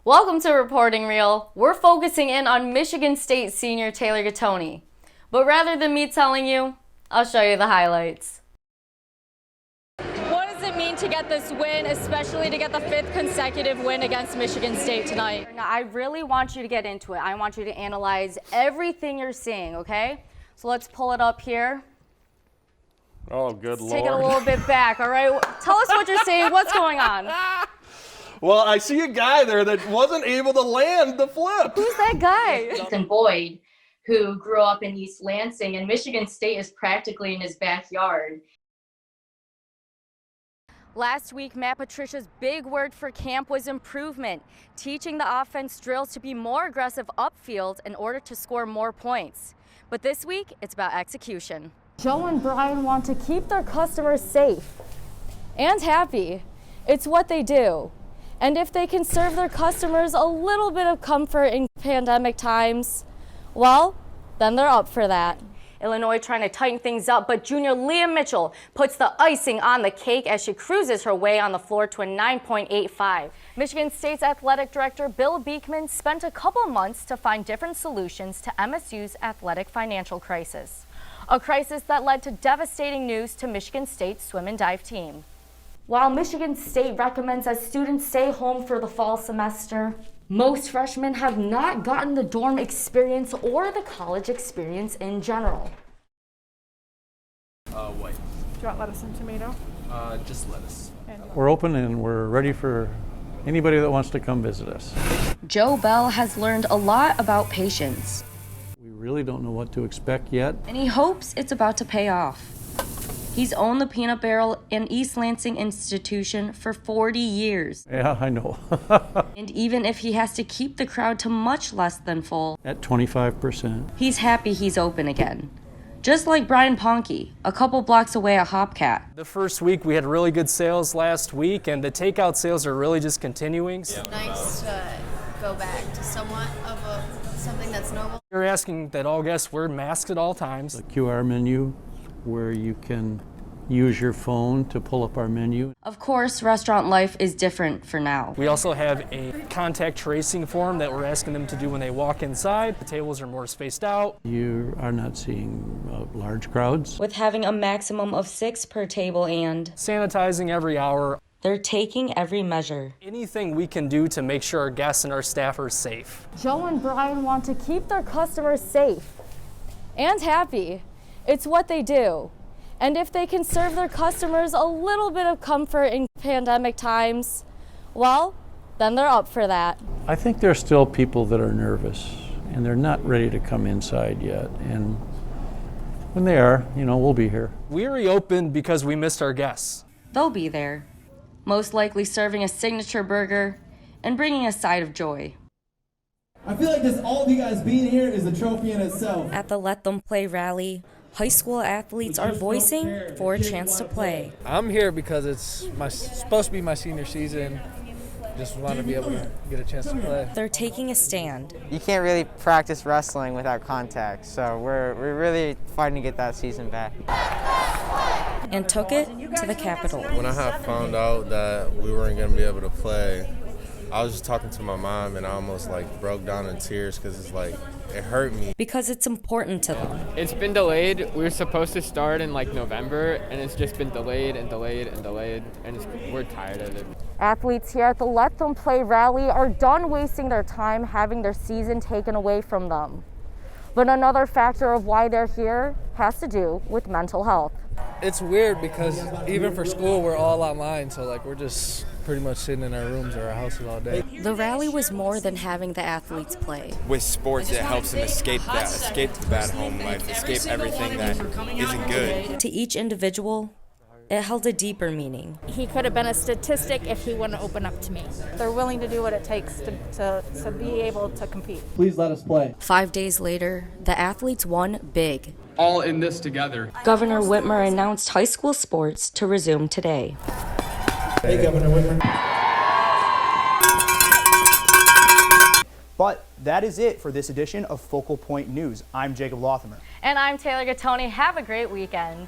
Welcome to Reporting Reel. We're focusing in on Michigan State senior Taylor Gattoni. But rather than me telling you, I'll show you the highlights. What does it mean to get this win, especially to get the 5th consecutive win against Michigan State tonight? Now, I really want you to get into it. I want you to analyze everything you're seeing, okay? So let's pull it up here. Oh, good Lord. Take it a little bit back, all right? Tell us what you're seeing. What's going on? Well, I see a guy there that wasn't able to land the flip. Who's that guy? Ethan Boyd, who grew up in East Lansing, and Michigan State is practically in his backyard. Last week, Matt Patricia's big word for camp was improvement, teaching the offense drills to be more aggressive upfield in order to score more points. But this week, it's about execution. Joe and Brian want to keep their customers safe and happy. It's what they do. And if they can serve their customers a little bit of comfort in pandemic times, well, then they're up for that. Illinois trying to tighten things up, but junior Leah Mitchell puts the icing on the cake as she cruises her way on the floor to a 9.85. Michigan State's athletic director Bill Beekman spent a couple months to find different solutions to MSU's athletic financial crisis. A crisis that led to devastating news to Michigan State's swim and dive team. While Michigan State recommends that students stay home for the fall semester, most freshmen have not gotten the dorm experience or the college experience in general. White. Do you want lettuce and tomato? Just lettuce. We're open and we're ready for anybody that wants to come visit us. Joe Bell has learned a lot about patience. We really don't know what to expect yet. And he hopes it's about to pay off. He's owned the Peanut Barrel and East Lansing institution for 40 years. Yeah, I know. And even if he has to keep the crowd to much less than full, At 25%. he's happy he's open again. Just like Brian Ponke, a couple blocks away at Hopcat. The first week we had really good sales last week, and the takeout sales are really just continuing. Nice to go back to somewhat of something that's normal. You're asking that all guests wear masks at all times. The QR menu where you can use your phone to pull up our menu. Of course, restaurant life is different for now. We also have a contact tracing form that we're asking them to do when they walk inside. The tables are more spaced out. You are not seeing large crowds. With having a maximum of 6 per table and Sanitizing every hour. they're taking every measure. Anything we can do to make sure our guests and our staff are safe. Joe and Brian want to keep their customers safe and happy. It's what they do. And if they can serve their customers a little bit of comfort in pandemic times, well, then they're up for that. I think there's still people that are nervous and they're not ready to come inside yet. And when they are, we'll be here. We reopened because we missed our guests. They'll be there, most likely serving a signature burger and bringing a side of joy. I feel like this all of you guys being here is a trophy in itself. At the Let Them Play rally, high school athletes are voicing for a chance to play. I'm here because it's supposed to be my senior season. Just want to be able to get a chance to play. They're taking a stand. You can't really practice wrestling without contact, so we're really fighting to get that season back. And took it to the Capitol. When I had found out that we weren't going to be able to play, I was just talking to my mom and I almost broke down in tears because it hurt me. Because it's important to them. It's been delayed. We were supposed to start in November, and it's just been delayed and delayed and delayed, and we're tired of it. Athletes here at the Let Them Play rally are done wasting their time having their season taken away from them. But another factor of why they're here has to do with mental health. It's weird because even for school, we're all online, so we're just pretty much sitting in our rooms or our houses all day. The rally was more than having the athletes play. With sports, it helps them escape the bad home life, escape everything that isn't good. To each individual, it held a deeper meaning. He could have been a statistic if he wouldn't open up to me. They're willing to do what it takes to be able to compete. Please let us play. 5 days later, the athletes won big. All in this together. Governor Whitmer announced high school sports to resume today. Hey, Governor Whitmer. But that is it for this edition of Focal Point News. I'm Jacob Lothamer. And I'm Taylor Gattoni. Have a great weekend.